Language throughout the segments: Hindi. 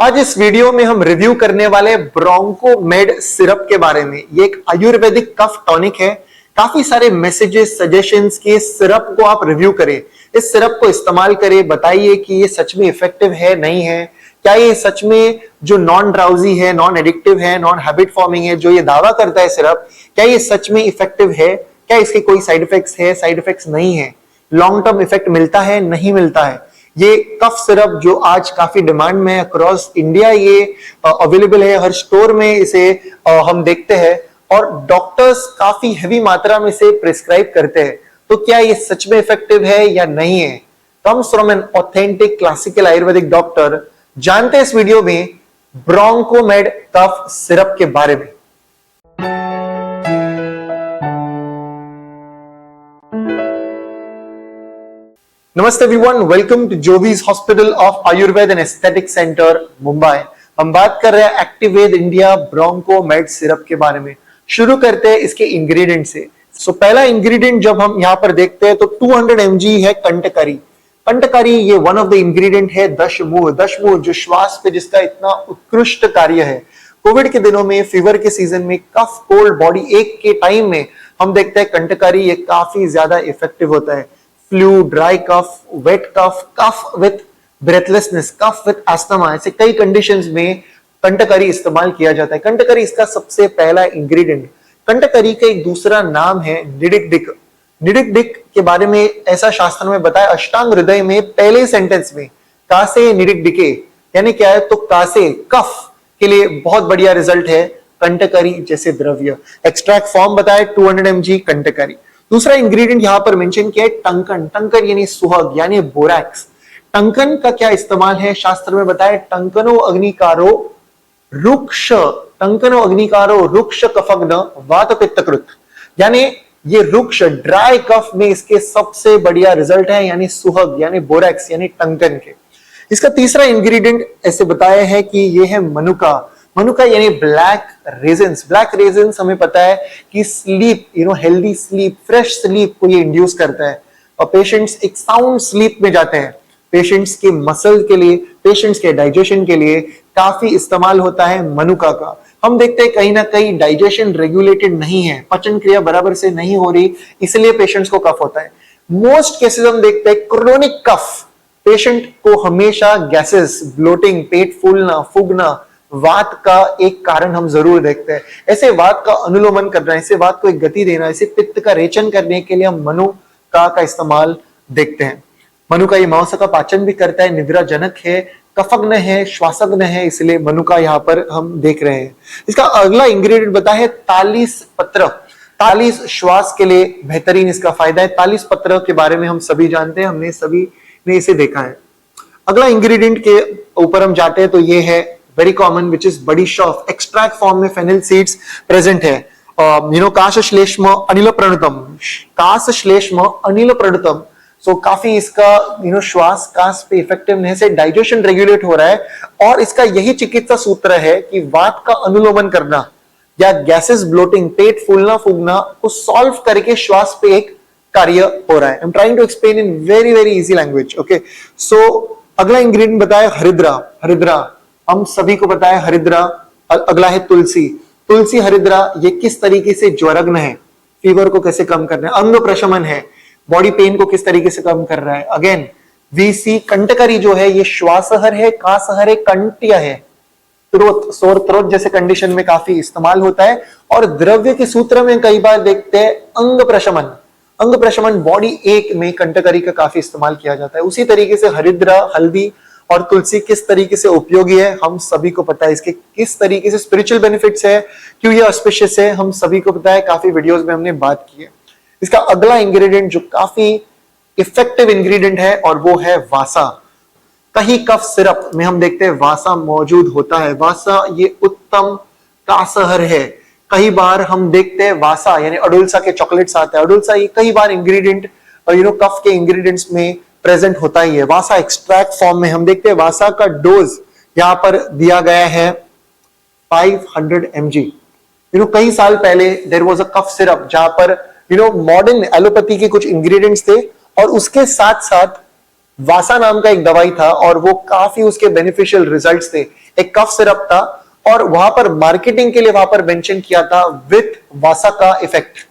आज इस वीडियो में हम रिव्यू करने वाले ब्रोंकोमेड सिरप के बारे में। ये एक आयुर्वेदिक कफ टॉनिक है। काफी सारे मैसेजेस सजेशंस कि इस सिरप को आप रिव्यू करें, इस सिरप को इस्तेमाल करें, बताइए कि ये सच में इफेक्टिव है नहीं है, क्या ये सच में जो नॉन ड्राउजी है, नॉन एडिक्टिव है, नॉन हैबिट फॉर्मिंग है, जो ये दावा करता है सिरप, क्या ये सच में इफेक्टिव है, क्या इसके कोई साइड इफेक्ट्स है, साइड इफेक्ट्स नहीं है, लॉन्ग टर्म इफेक्ट मिलता है नहीं मिलता है। ये कफ सिरप जो आज काफी डिमांड में है अक्रॉस इंडिया, ये अवेलेबल है हर स्टोर में, इसे हम देखते हैं और डॉक्टर्स काफी हेवी मात्रा में इसे प्रिस्क्राइब करते हैं। तो क्या ये सच में इफेक्टिव है या नहीं है? Comes from an authentic classical Ayurvedic doctor. जानते हैं इस वीडियो में ब्रोंकोमेड कफ सिरप के बारे में। नमस्ते everyone, welcome to Jovees hospital of Ayurveda and aesthetic centre Mumbai. हम बात कर रहे हैं एक्टिवेद इंडिया ब्रोंकोमेड सिरप के बारे में। शुरू करते हैं इसके इंग्रेडिएंट से। पहला इंग्रेडिएंट जब हम यहां पर देखते हैं तो 200 mg है कंटकारी। कंटकारी ये वन ऑफ द इंग्रेडिएंट है दशमूल। दशमूल जो श्वास पे जिसका इतना उत्कृष्ट कार्य है। कोविड के दिनों में, फीवर के सीजन में, कफ कोल्ड बॉडी एक के टाइम में हम देखते हैं कंटकारी ये काफी ज्यादा इफेक्टिव होता है। Flu, dry cough, wet cough, cough with breathlessness, cough with asthma, ऐसे कई कंडीशंस में कंटकारी इस्तेमाल किया जाता है। कंटकारी इसका सबसे पहला इंग्रेडिएंट। कंटकारी का एक दूसरा नाम है निडिक। निडिक के बारे में ऐसा शास्त्र में बताया अष्टांग हृदय में पहले सेंटेंस में कासे निडिके यानी क्या है, तो कासे कफ के लिए बहुत बढ़िया रिजल्ट है कंटकारी जैसे द्रव्य। एक्सट्रैक्ट फॉर्म बताया 200 mg कंटकारी। दूसरा इंग्रेडिएंट यहां पर मेंशन किया है टंकन। टंकन यानी सुहाग यानी बोरैक्स। टंकन का क्या इस्तेमाल है शास्त्र में बताया टंकनो अग्निकारो रुक्ष, टंकनो अग्निकारो रुक्ष कफग्न वात पित्तकृत, यानी ये रुक्ष ड्राई कफ में इसके सबसे बढ़िया रिजल्ट है, यानी सुहग यानी बोरैक्स यानी टंकन के। इसका तीसरा इंग्रेडिएंट ऐसे बताया है कि ये है मनुका। मनुका यानी ब्लैक रेजिन्स। ब्लैक रेजिन्स हमें पता है कि sleep, healthy sleep, fresh sleep को ये इंड्यूस करता है और पेशेंट्स एक साउंड स्लीप में जाते हैं। पेशेंट्स के मसल के लिए, पेशेंट्स के डाइजेशन के लिए काफी इस्तेमाल होता है मनुका का। हम देखते हैं कहीं ना कहीं डाइजेशन रेगुलेटेड नहीं है, पचन क्रिया बराबर से नहीं हो रही, इसलिए पेशेंट्स को कफ होता है। मोस्ट केसेस हम देखते हैं क्रोनिक कफ, पेशेंट को हमेशा गैसेस, ब्लोटिंग, पेट फूलना, फूगना, वात का एक कारण हम जरूर देखते हैं। ऐसे वात का अनुलोमन करना, ऐसे वात को एक गति देना, ऐसे पित्त का रेचन करने के लिए हम मनुका का इस्तेमाल देखते हैं। मनुका ये मांस का पाचन भी करता है, निद्राजनक है, कफग्न है, श्वासग्न है, इसलिए मनुका यहाँ पर हम देख रहे हैं। इसका अगला इंग्रेडिएंट बता है तालीस पत्र। तालीस श्वास के लिए बेहतरीन इसका फायदा है। तालीस पत्र के बारे में हम सभी जानते हैं, हमने सभी ने इसे देखा है। अगला इंग्रेडिएंट के ऊपर हम जाते हैं तो ये है वेरी कॉमन विच इज बडी शॉफ। एक्सट्रैक्ट फॉर्म में फेनिल सीड्स प्रेजेंट है। काश श्लेष्म अनिल प्रणुतम, काश श्लेष्म अनिल प्रणुतम। सो काफी इसका श्वास कास पे इफेक्टिवनेस है, डाइजेशन रेगुलेट हो रहा है और इसका यही चिकित्सा सूत्र है कि वात का अनुलोमन करना या गैसेस, ब्लोटिंग, पेट फूलना, फूगना को सॉल्व करके श्वास पे एक कार्य हो रहा है। I am trying to explain in very very easy language. Okay, so अगला इंग्रेडिएंट बताया हरिद्रा। हरिद्रा हम सभी को पता है हरिद्रा। अगला है तुलसी। तुलसी, हरिद्रा ये किस तरीके से ज्वरग्न है, फीवर को कैसे कम करना है, अंग प्रशमन है, बॉडी पेन को किस तरीके से कम कर रहा है। अगेन वीसी कंटकारी जो है ये श्वासहर है, कासहर है, कंटिया है, थ्रोट, सोर थ्रोट जैसे कंडीशन में काफी इस्तेमाल होता है। और द्रव्य के सूत्र में कई बार देखते हैं अंग प्रशमन। अंग प्रशमन बॉडी एक में कंटकारी का काफी इस्तेमाल किया जाता है। उसी तरीके से हरिद्रा, हल्दी और तुलसी किस तरीके से उपयोगी है हम सभी को पता है। इसके किस तरीके से स्पिरिचुअल बेनिफिट्स है, क्यों ये ऑस्पिशियस है, हम सभी को पता है, काफी वीडियोस में हमने बात की है। इसका अगला इंग्रेडिएंट जो काफी इफेक्टिव इंग्रेडिएंट है और वो है वासा। कहीं कफ सिरप में हम देखते हैं वासा मौजूद होता है। वासा ये उत्तम कासहर है। कई बार हम देखते हैं वासा यानी अडुल्सा के चॉकलेट्स आते हैं, अडुल्सा ये कई बार इंग्रेडिएंट कफ के इंग्रेडिएंट्स में प्रेजेंट होता ही है। वासा एक्सट्रैक्ट फॉर्म में हम देखते हैं वासा का डोज यहां पर दिया गया है 500 mg। कई साल पहले there was a cough syrup जहां पर मॉडर्न एलोपैथी के कुछ इंग्रेडिएंट्स थे और उसके साथ साथ वासा नाम का एक दवाई था और वो काफी उसके बेनिफिशियल रिजल्ट्स थे। एक कफ सिरप था और वहां पर मार्केटिंग के लिए वहां पर मेंशन किया था विथ वासा का इफेक्ट।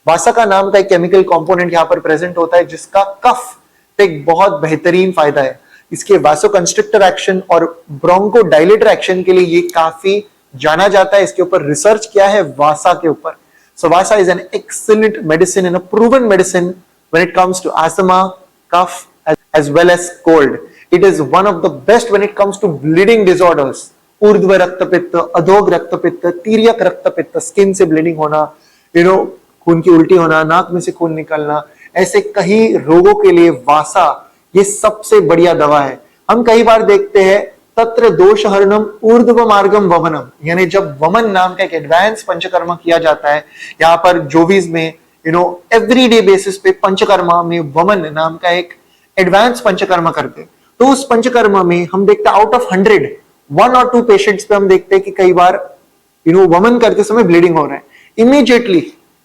वासा का नाम का एक केमिकल कंपोनेंट यहां पर प्रेजेंट होता है जिसका कफ पे एक बहुत बेहतरीन फायदा है। इसके वासोकंस्ट्रिक्टर एक्शन और ब्रोंको डायलेटर एक्शन के लिए ये काफी जाना जाता है। इसके ऊपर रिसर्च किया है वासा के ऊपर। So vasa is an excellent medicine and a proven medicine when it comes to asthma, cough as well as cold. It is one of the best when it comes to bleeding disorders. ऊर्ध्व रक्तपित्त, अधोग रक्तपित्त, तिर्यक रक्तपित्त, स्किन से ब्लीडिंग होना, खून की उल्टी होना, नाक में से खून निकलना, ऐसे कई रोगों के लिए वासा ये सबसे बढ़िया दवा है। हम कई बार देखते हैं तत्र दोषहरणम ऊर्ध्व मार्गम वमनम, यानी जब वमन नाम का एक एडवांस पंचकर्मा किया जाता है, यहाँ पर जोवीज में एवरीडे बेसिस पे पंचकर्मा में वमन नाम का एक एडवांस पंचकर्मा करते, तो उस पंचकर्मा में हम देखते हैं आउट ऑफ 100 1 और 2 पेशेंट्स पे हम देखते हैं कि कई बार वमन करते समय ब्लीडिंग हो रहा है।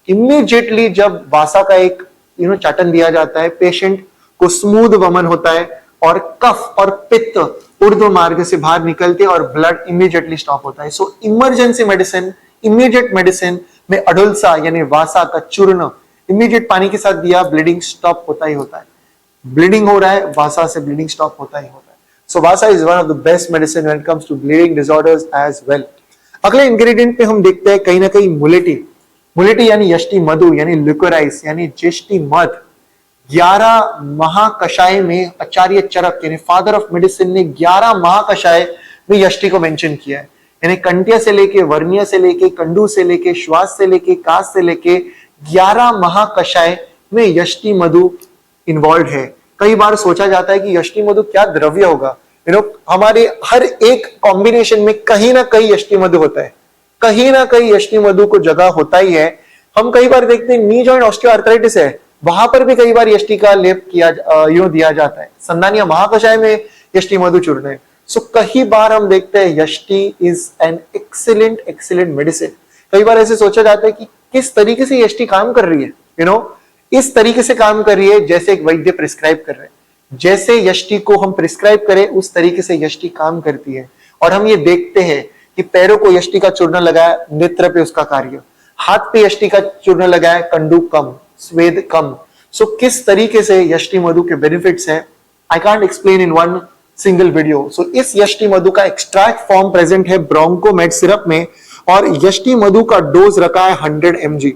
इमीडिएटली जब वासा का एक चाटन दिया जाता है, पेशेंट को स्मूथ वमन होता है और कफ और पित्त ऊर्ध्व मार्ग से बाहर निकलते और ब्लड इमीडिएटली स्टॉप होता है। सो इमरजेंसी मेडिसिन, इमीडिएट मेडिसिन में अडुल्सा यानी वासा का चूर्ण इमीडिएट पानी के साथ दिया, ब्लीडिंग स्टॉप होता ही होता है। ब्लीडिंग हो रहा है, वासा से ब्लीडिंग स्टॉप होता ही होता है। So vasa is one of the best medicine when it comes to bleeding disorders as well. अगले इंग्रेडिएंट पे हम देखते हैं कहीं ना कहीं मुलेटी यानी यष्टि मधु यानी लिकोराइस यानी ज्येष्ठी मध। 11 महाकषाय में आचार्य चरक यानी फादर ऑफ मेडिसिन ने 11 महाकषाय में यष्टि को मेंशन किया है। यानी कंटिया से लेके, वर्निया से लेके, कंडू से लेके, श्वास से लेके, कास से लेके 11 महाकषाय में यष्टि मधु इन्वॉल्व है। कई बार सोचा जाता है कि यष्टि मधु क्या द्रव्य होगा। हमारे हर एक कॉम्बिनेशन में कहीं ना कहीं यष्टि मधु होता है, कहीं ना कहीं यष्टि मधु को जगह होता ही है। हम कई बार देखते हैं नी जॉइंट ऑस्टियोआर्थराइटिस है, वहां पर भी कई बार यष्टि का लेप किया दिया जाता है। संदानिया महाकषाय में यष्टि मधु चूर्ण है। सो कई बार हम देखते हैं यष्टि इज एन एक्सीलेंट मेडिसिन। कई बार ऐसे सोचा जाता है कि किस तरीके से यष्टि काम कर रही है, इस तरीके से काम कर रही है जैसे एक वैद्य प्रिस्क्राइब कर रहे हैं। जैसे यष्टि को हम प्रिस्क्राइब करें उस तरीके से यष्टि काम करती है। और हम ये देखते हैं कि पैरों को यष्टि का चूर्ण लगाया, नेत्र पे उसका कार्य, हाथ पे यष्टि का चूर्ण लगाया, कंडू कम, स्वेद कम। सो किस तरीके से यष्टि मधु के बेनिफिट्स हैं, I can't explain in one single video. So इस यष्टि मधु का एक्सट्रैक्ट फॉर्म प्रेजेंट है ब्रोंकोमेड सिरप में और यष्टि मधु का डोज रखा है 100 mg।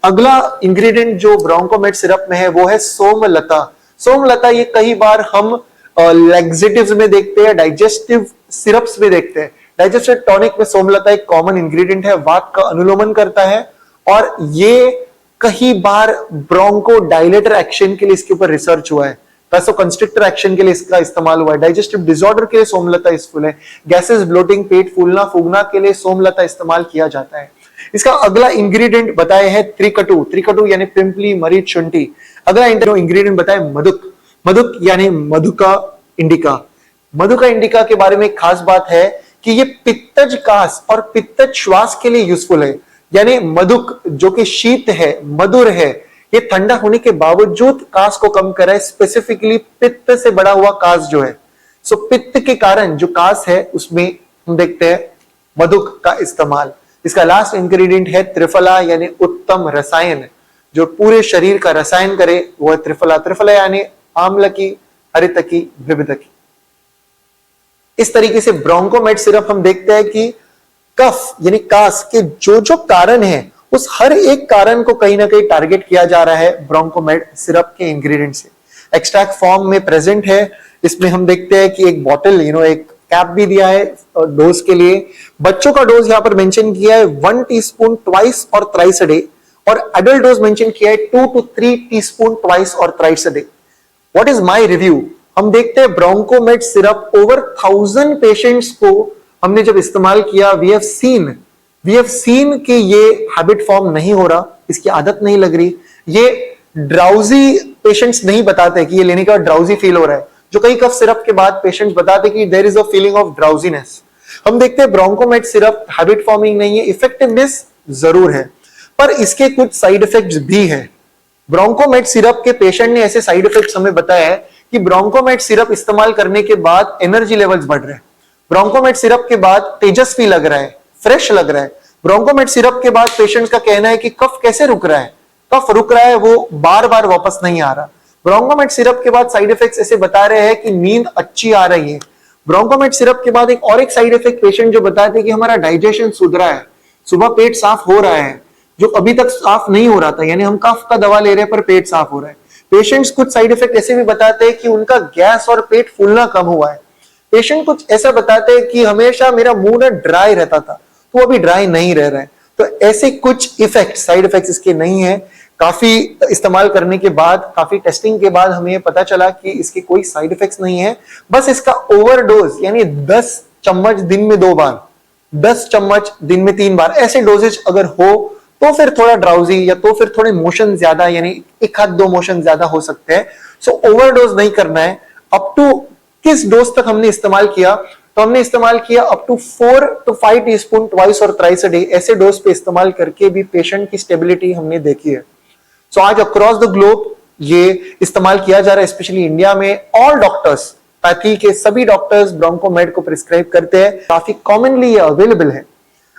अगला इंग्रेडिएंट जो ब्रोंकोमेड सिरप में है वो है सोमलता। सोमलता ये कई बार हम लैक्सेटिव्स में देखते हैं, डाइजेस्टिव सिरप्स में देखते हैं। डाइजेस्टिव टॉनिक में सोमलता एक कॉमन इंग्रेडिएंट है, वात का अनुलोमन करता है और ये कई बार ब्रोंको डायलेटर एक्शन के लिए इसके ऊपर रिसर्च हुआ है, वासोकंस्ट्रिक्टर एक्शन के लिए इसका इस्तेमाल हुआ है, डाइजेस्टिव डिसऑर्डर के लिए सोमलता यूजफुल है, गैसेस, ब्लोटिंग, पेट फूलना फूगना के लिए सोमलता इस्तेमाल किया जाता है। इसका अगला इंग्रेडिएंट बताया है त्रिकटु यानी पिंपली, मरीच, शुंठी। अगला इंग्रेडिएंट बताया मधुक यानी मधुका इंडिका के बारे में एक खास बात है कि ये पित्तज कास और पित्तज श्वास के लिए यूजफुल है। यानी मधुक जो कि शीत है, मधुर है, ये ठंडा होने के बावजूद कास को कम कर रहा है, स्पेसिफिकली पित्त से बड़ा हुआ कास जो है। सो पित्त के कारण जो कास है उसमें हम देखते हैं मधुक का इस्तेमाल। इसका लास्ट इंग्रेडिएंट है त्रिफला यानी उत्तम रसायन, जो पूरे शरीर का रसायन करे वो है त्रिफला यानी आम्लकी, हरितकी, विविधकी। इस तरीके से ब्रोंकोमेड सिरप हम देखते हैं कि कफ यानी कास के जो कारण है उस हर एक कारण को कहीं ना कहीं टारगेट किया जा रहा है ब्रोंकोमेड सिरप के इंग्रेडिएंट से। एक्सट्रैक्ट फॉर्म में प्रेजेंट है। इसमें हम देखते हैं कि एक बॉटल एक कैप भी दिया है डोज के लिए। बच्चों का डोज यहाँ पर मेंशन किया है 1 टीस्पून ट्वाइस और थ्राइस अ डे और एडल्ट डोज मेंशन किया है 2 to 3 टीस्पून ट्वाइस और thrice a day. What is my review? हम देखते हैं ब्रोंकोमेड सिरप ओवर 1000 पेशेंट्स को हमने जब इस्तेमाल किया, वी हैव सीन कि ये हैबिट फॉर्म नहीं हो रहा, इसकी आदत नहीं लग रही। ये ड्राउजी पेशेंट्स नहीं बताते कि ये लेने के बाद ड्राउजी फील हो रहा है, जो कई कफ सिरप के बाद पेशेंट्स बताते कि there is a feeling of drowsiness. हम देखते हैं ब्रोंकोमेड सिरप हैबिट फॉर्मिंग नहीं है, इफेक्टिवनेस जरूर है, पर इसके कुछ साइड इफेक्ट्स भी हैं। ब्रोंकोमेड सिरप के पेशेंट ने ऐसे साइड इफेक्ट्स हमें बताया है कि ब्रोंकोमेट सिरप इस्तेमाल करने के बाद एनर्जी लेवल्स बढ़ रहे हैं, ब्रोंकोमेट सिरप के बाद तेजस्वी लग रहा है, फ्रेश लग रहा है। ब्रोंकोमेट सिरप के बाद पेशेंट का कहना है कि कफ कैसे रुक रहा है, कफ रुक रहा है, वो बार बार वापस नहीं आ रहा। ब्रोंकोमेट सिरप के बाद साइड इफेक्ट्स ऐसे बता रहे हैं कि नींद अच्छी आ रही है। ब्रोंकोमेट सिरप के बाद एक साइड इफेक्ट पेशेंट जो बताते हैं कि हमारा डाइजेशन सुधरा है, सुबह पेट साफ हो रहा है, जो अभी तक साफ नहीं हो रहा था, यानी हम कफ का दवा ले रहे हैं पर पेट साफ हो रहा है। पेशेंट्स कुछ साइड इफेक्ट ऐसे भी बताते हैं कि उनका गैस और पेट फूलना कम हुआ है। पेशेंट कुछ ऐसा बताते हैं कि हमेशा मेरा मुंह ना ड्राई रहता था, तो अभी ड्राई नहीं रह रहा है। तो ऐसे कुछ इफेक्ट, साइड इफेक्ट्स इसके नहीं है। काफी इस्तेमाल करने के बाद, काफी टेस्टिंग के बाद हमें पता चला कि इसके कोई साइड इफेक्ट्स नहीं है। बस इसका ओवरडोज, यानी 10 चम्मच दिन में 2 बार, 10 चम्मच दिन में 3 बार, ऐसे डोजेज अगर हो तो फिर थोड़ा ड्राउजी या तो फिर थोड़े मोशन ज्यादा, यानी 1-2 मोशन ज्यादा हो सकते हैं। सो ओवरडोज नहीं करना है। अप टू किस डोज तक हमने इस्तेमाल किया, तो हमने इस्तेमाल किया up to 4 to 5 teaspoon twice और थ्राइस अ डे, ऐसे डोज पे इस्तेमाल करके भी पेशेंट की स्टेबिलिटी हमने देखी है। सो आज अक्रॉस द ग्लोब ये इस्तेमाल किया जा रहा है, स्पेशली इंडिया में। ऑल डॉक्टर्स, पैथी के सभी डॉक्टर्स ब्रोंकोमेड को प्रिस्क्राइब करते हैं, काफी कॉमनली ये अवेलेबल है।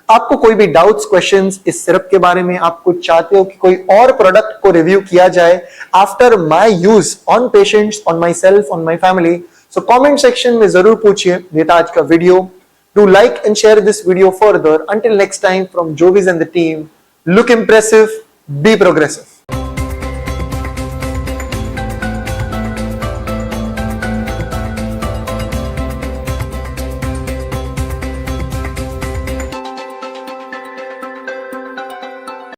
आपको कोई भी डाउट्स, क्वेश्चंस इस सिरप के बारे में, आप कुछ चाहते हो कि कोई और प्रोडक्ट को रिव्यू किया जाए after my use on patients, on myself, on my family, so comment section में जरूर पूछिए। ये था आज का वीडियो। Do like and share this video further. Until next time, from Jovees and the team, look impressive, be progressive.